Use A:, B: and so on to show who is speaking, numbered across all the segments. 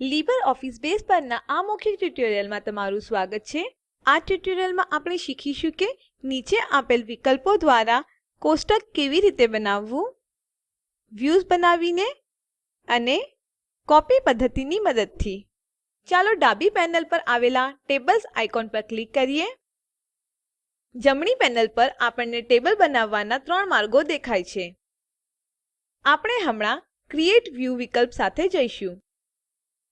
A: LibreOffice base પરના આ મૌખિક ટ્યુટોરિયલમાં તમારું સ્વાગત છે. આ ટ્યુટોરિયલમાં આપણે શીખીશું કે નીચે આપેલ વિકલ્પો દ્વારા કોષ્ટક કેવી રીતે બનાવવું, વ્યૂઝ બનાવીને અને કોપી પદ્ધતિની મદદથી. ચાલો ડાબી પેનલ પર આવેલા ટેબલ્સ આઇકોન પર ક્લિક કરીએ. જમણી પેનલ પર આપણને ટેબલ બનાવવાના 3 માર્ગો દેખાય છે. આપણે હમણાં ક્રિએટ વ્યૂ વિકલ્પ સાથે જઈશું.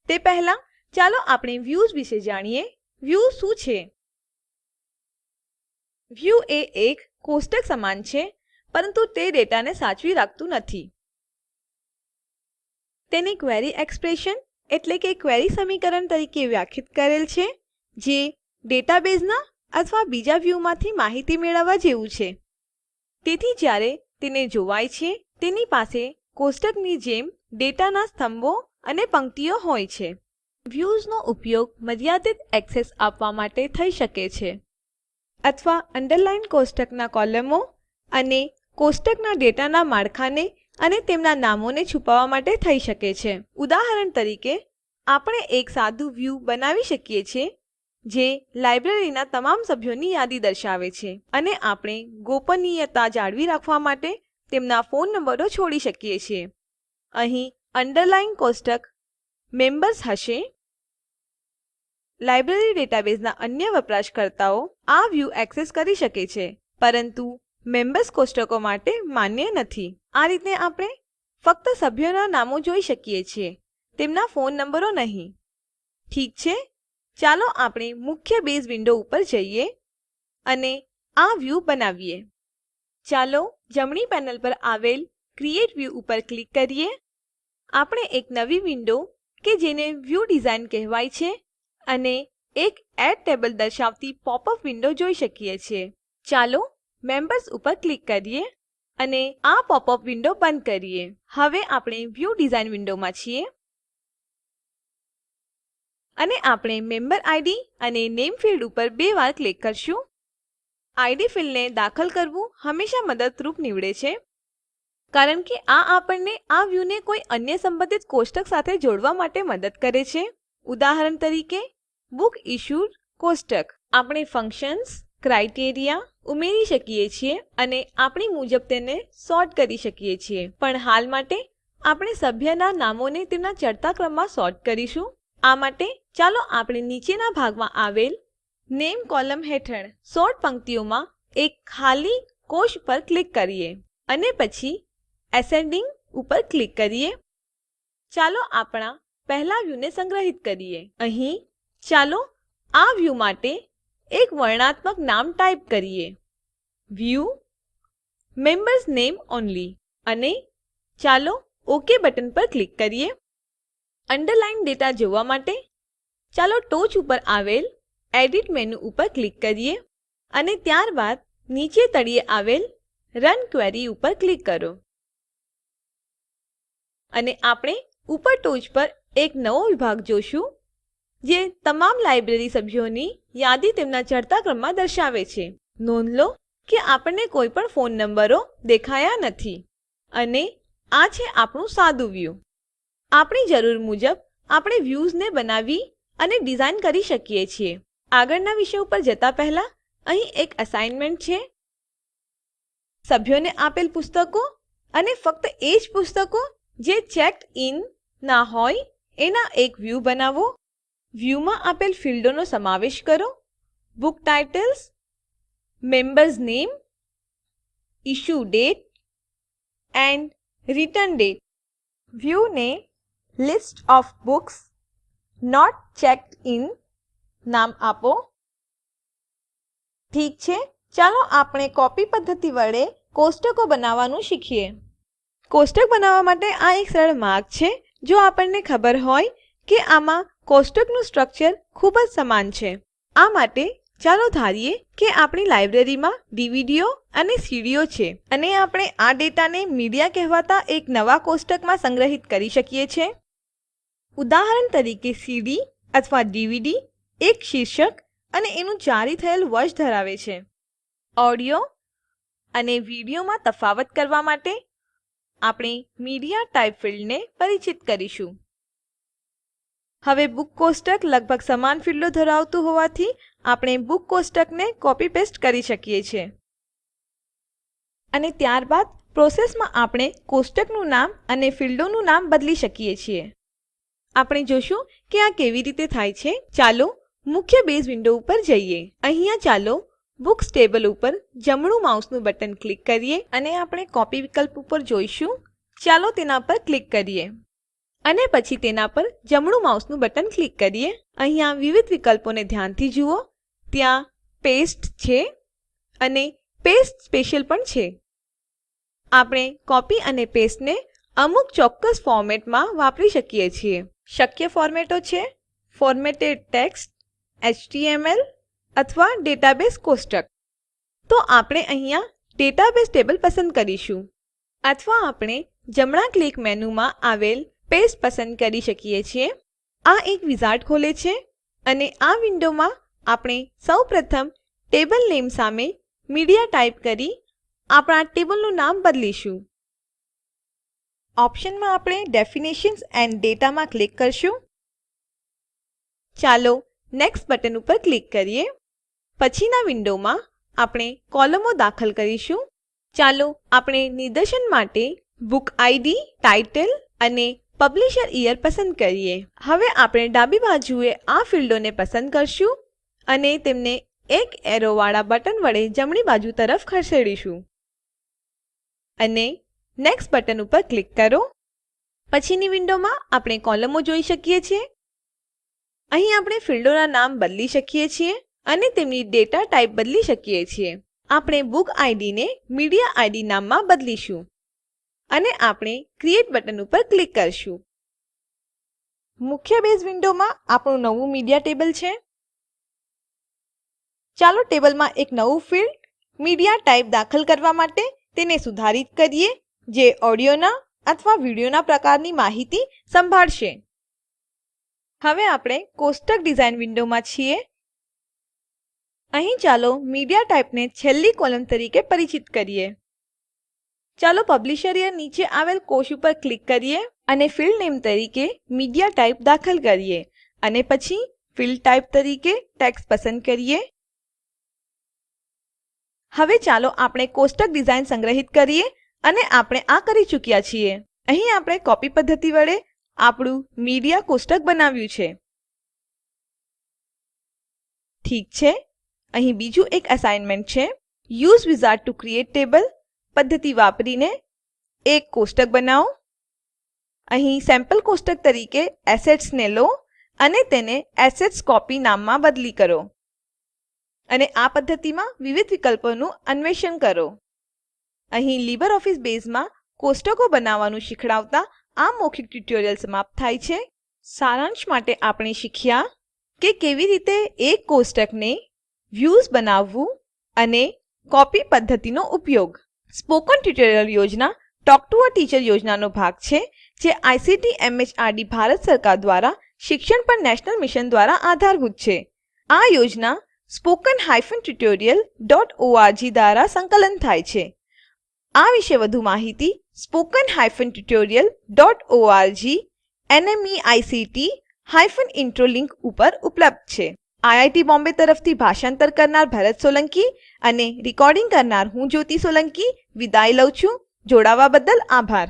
A: તે પહેલા ચાલો આપણે વ્યૂઝ વિશે જાણીએ. વ્યૂ શું છે? વ્યૂ એ એક કોષ્ટક સમાન છે, પરંતુ તે ડેટાને સાચવી રાખતું નથી. તેને ક્વેરી એક્સપ્રેશન એટલે કે ક્વેરી સમીકરણ તરીકે વ્યાખ્યાયિત કરેલ છે, જે ડેટાબેઝના અથવા બીજા વ્યૂમાંથી માહિતી મેળવવા જેવું છે. તેથી જ્યારે તેને જોવાય છે, તેની પાસે કોષ્ટકની જેમ ડેટાના સ્તંભો અને પંક્તિઓ હોય છે. વ્યૂઝનો ઉપયોગ મર્યાદિત ઍક્સેસ આપવા માટે થઈ શકે છે, અથવા અન્ડરલાઇન કોષ્ટકના કોલમો અને કોષ્ટકના ડેટાના માળખાને અને તેમના નામોને છુપાવવા માટે થઈ શકે છે. ઉદાહરણ તરીકે, આપણે એક સાદું વ્યૂ બનાવી શકીએ છીએ જે લાઇબ્રેરીના તમામ સભ્યોની યાદી દર્શાવે છે, અને આપણે ગોપનીયતા જાળવી રાખવા માટે તેમના ફોન નંબરો છોડી શકીએ છીએ. અહીં અન્ડરલાઇન કોષ્ટક મેમ્બર્સ હશે. લાઇબ્રેરી ડેટાબેઝના અન્ય વપરાશકર્તાઓ આ વ્યૂ ઍક્સેસ કરી શકે છે, પરંતુ મેમ્બર્સ કોષ્ટકો માટે માન્ય નથી. આ રીતે આપણે ફક્ત સભ્યોના નામો જોઈ શકીએ છીએ, તેમના ફોન નંબરો નહીં. ઠીક છે, ચાલો આપણે મુખ્ય બેઝ વિન્ડો ઉપર જઈએ અને આ વ્યૂ બનાવીએ. ચાલો જમણી પેનલ પર આવેલ ક્રિએટ વ્યૂ ઉપર ક્લિક કરીએ. આપણે એક નવી વિન્ડો કે જેને વ્યૂ ડિઝાઇન કહેવાય છે અને એક એડ ટેબલ દર્શાવતી પોપ-અપ વિન્ડો જોઈ શકીએ છીએ. ચાલો મેમ્બર્સ ઉપર ક્લિક કરીએ અને આ પોપ-અપ વિન્ડો બંધ કરીએ. હવે આપણે વ્યૂ ડિઝાઇન વિન્ડોમાં છીએ અને આપણે મેમ્બર ઇડ અને નેમ ફિલ્ડ ઉપર 2 વાર ક્લિક કરશું. ઇડ ફિલ્ડને દાખલ કરવું હંમેશા મદદરૂપ નીવડે છે, કારણ કે આ આપણને આ વ્યૂને કોઈ અન્ય સંબંધિત કોષ્ટક સાથે જોડવા માટે મદદ કરે છે. ઉદાહરણ તરીકે, બુક ઇશ્યુડ કોષ્ટક. આપણે ફંક્શન્સ, ક્રાઇટેરિયા ઉમેરી શકીએ છીએ અને આપણી મુજબ તેને સૉર્ટ કરી શકીએ છીએ. પણ હાલ માટે આપણે સભ્યના નામોને તેમના ચડતા ક્રમમાં સૉર્ટ કરીશું. આ માટે ચાલો આપણે નીચેના ભાગમાં આવેલ નેમ કોલમ હેઠળ સૉર્ટ પંક્તિઓમાં એક ખાલી કોષ પર ક્લિક કરીએ અને પછી એસેન્ડિંગ ઉપર ક્લિક કરીએ. ચાલો આપણા પહેલા વ્યૂને સંગ્રહિત કરીએ. અહીં ચાલો આ વ્યૂ માટે એક વર્ણનાત્મક નામ ટાઈપ કરીએ: વ્યૂ મેમ્બર્સ નેમ ઓનલી, અને ચાલો ઓક બટન પર ક્લિક કરીએ. અન્ડરલાઇન ડેટા જોવા માટે ચાલો ટોચ ઉપર આવેલ એડિટ મેનુ ઉપર ક્લિક કરીએ અને ત્યારબાદ નીચે તળિયે આવેલ રન ક્વેરી ઉપર ક્લિક કરો. અને આપણે ઉપર ટોચ પર એક નવો વિભાગ જોશું, જે તમામ લાઇબ્રેરી સભ્યોની યાદી તેમના ચડતા ક્રમમાં દર્શાવે છે. નોંધ લો કે આપણને કોઈ પણ ફોન નંબરો દેખાયા નથી. અને આ છે આપણું સાદું વ્યૂ. આપણી જરૂર મુજબ આપણે વ્યૂઝને બનાવી અને ડિઝાઇન કરી શકીએ છીએ. આગળના વિષય ઉપર જતા પહેલા અહીં એક અસાઇનમેન્ટ છે. સભ્યોને આપેલ પુસ્તકો અને ફક્ત એ જ પુસ્તકો જે ચેક્ડ ઇન ના હોય એના એક વ્યૂ બનાવો. વ્યૂમાં આપેલ ફીલ્ડોનો સમાવેશ કરો: book titles, members name, issue date and return date. વ્યૂને list of books not checked in નામ આપો. ઠીક છે, ચાલો આપણે કોપી પદ્ધતિ વડે કોષ્ટકો બનાવવાનું શીખીએ. કોષ્ટક બનાવવા માટે આ એક સરળ માર્ગ છે, જો આપણને ખબર હોય કે આમાં કોષ્ટકનું સ્ટ્રક્ચર ખૂબ જ સમાન છે. આ માટે ચાલો ધારીએ કે આપણી લાઇબ્રેરીમાં ડીવીડીઓ અને સીડીઓ છે અને આપણે આ ડેટાને મીડિયા કહેવાતા એક નવા કોષ્ટકમાં સંગ્રહિત કરી શકીએ છીએ. ઉદાહરણ તરીકે, સીડી અથવા ડીવીડી એક શીર્ષક અને એનું જારી થયેલ વર્ષ ધરાવે છે. ઓડિયો અને વિડીયોમાં તફાવત કરવા માટે આપણે મીડિયા ટાઇપ ફિલ્ડને પરિચિત કરીશું. હવે બુક કોષ્ટક લગભગ સમાન ફીલ્ડો ધરાવતું હોવાથી આપણે બુક કોષ્ટકને કોપી પેસ્ટ કરી શકીએ છીએ. અને ત્યારબાદ પ્રોસેસમાં આપણે કોષ્ટકનું નામ અને ફીલ્ડોનું નામ બદલી શકીએ છીએ. આપણે જોશું કે આ કેવી રીતે થાય છે. ચાલો મુખ્ય બેઝ વિન્ડો ઉપર જઈએ. અહીંયા ચાલો બુક્સ ટેબલ ઉપર જમણું માઉસનું બટન ક્લિક કરીએ અને આપણે કોપી વિકલ્પ ઉપર જોઈશું. ચાલો તેના પર ક્લિક કરીએ અને પછી તેના પર જમણું માઉસનું બટન ક્લિક કરીએ. અહીંયા વિવિધ વિકલ્પોને ધ્યાનથી જુઓ. ત્યાં પેસ્ટ છે અને પેસ્ટ સ્પેશિયલ પણ છે. આપણે કોપી અને પેસ્ટને અમુક ચોક્કસ ફોર્મેટમાં વાપરી શકીએ છીએ. શક્ય ફોર્મેટો છે ફોર્મેટેડ ટેક્સ્ટ, HTML અથવા ડેટાબેઝ કોષ્ટક. તો આપણે અહીંયા ડેટાબેઝ ટેબલ પસંદ કરીશું અથવા આપણે જમણા ક્લિક મેનુમાં આવેલ પેસ્ટ પસંદ કરી શકીએ છીએ. આ એક વિઝાર્ડ ખોલે છે અને આ વિન્ડોમાં આપણે સૌપ્રથમ ટેબલ નેમ સામે મીડિયા ટાઈપ કરી આપણા ટેબલનું નામ બદલીશું. ઓપ્શનમાં આપણે ડેફિનેશન્સ એન્ડ ડેટામાં ક્લિક કરશું. ચાલો નેક્સ્ટ બટન ઉપર ક્લિક કરીએ. પછીના વિન્ડોમાં આપણે કોલમો દાખલ કરીશું. ચાલો આપણે નિદર્શન માટે બુક ID, ટાઇટલ અને પબ્લિશર યર પસંદ કરીએ. હવે આપણે ડાબી બાજુએ આ ફીલ્ડોને પસંદ કરશું અને તેમને એક એરો વાળા બટન વડે જમણી બાજુ તરફ ખસેડીશું અને નેક્સ્ટ બટન ઉપર ક્લિક કરો. પછીની વિન્ડોમાં આપણે કોલમો જોઈ શકીએ છીએ. અહીં આપણે ફીલ્ડોના નામ બદલી શકીએ છીએ અને તેમની ડેટા ટાઈપ બદલી શકીએ છીએ. આપણે બુક ID ને મીડિયા ID નામમાં બદલીશું અને આપણે ક્રિએટ બટન ઉપર ક્લિક કરશું. મુખ્ય બેઝ વિન્ડોમાં આપણું નવું મીડિયા ટેબલ છે. ચાલો ટેબલમાં એક નવું ફીલ્ડ મીડિયા ટાઈપ દાખલ કરવા માટે તેને સુધારિત કરીએ જે ઓડિયોના અથવા વિડીયોના પ્રકારની માહિતી સંભાળશે. હવે આપણે કોષ્ટક ડિઝાઇન વિન્ડોમાં છીએ. અહીં ચાલો મીડિયા ટાઈપને છેલ્લી કોલમ તરીકે પરિચિત કરીએ. ચાલો પબ્લિશર યર નીચે આવેલ કોષ ઉપર ક્લિક કરીએ અને ફિલ્ડ નેમ તરીકે મીડિયા ટાઈપ દાખલ કરીએ અને પછી ફિલ્ડ ટાઈપ તરીકે ટેક્સ્ટ પસંદ કરીએ. હવે ચાલો આપણે કોષ્ટક ડિઝાઇન સંગ્રહિત કરીએ અને આપણે આ કરી ચૂક્યા છીએ. અહીં આપણે કોપી પદ્ધતિ વડે આપણું મીડિયા કોષ્ટક બનાવ્યું છે. ઠીક છે, અહીં બીજું એક અસાઇનમેન્ટ છે. Use wizard to create table પદ્ધતિ વાપરીને એક કોષ્ટક બનાવો. અહીં સેમ્પલ કોષ્ટક તરીકે એસેટ્સ ને લો અને તેને એસેટ્સ કોપી નામમાં બદલી કરો અને આ પદ્ધતિમાં વિવિધ વિકલ્પોનું અન્વેષણ કરો. અહીં લીબરઓફિસ બેઝમાં કોષ્ટકો બનાવવાનું શીખવાડતા આ મૌખિક ટ્યુટોરીયલ સમાપ્ત થાય છે. સારાંશ માટે આપણે શીખ્યા કે કેવી રીતે એક કોષ્ટકને વ્યૂઝ બનાવવું અને કોપી પદ્ધતિનો ઉપયોગ. સ્પોકન ટ્યુટોરીયલ યોજના ટોક ટુ અ ટીચર યોજનાનો ભાગ છે જે ICT MHRD ભારત સરકાર દ્વારા શિક્ષણ પર નેશનલ મિશન દ્વારા આધારભૂત છે. આ યોજના spoken-tutorial.org દ્વારા સંકલન થાય છે. આ વિશે વધુ માહિતી spoken-tutorial.org nmeict-intro લિંક ઉપર ઉપલબ્ધ છે. IIT બોમ્બે તરફથી ભાષાંતર કરનાર ભરત સોલંકી અને રેકોર્ડિંગ કરનાર હું જ્યોતિ સોલંકી વિદાય લઉં છું. જોડાવા બદલ આભાર.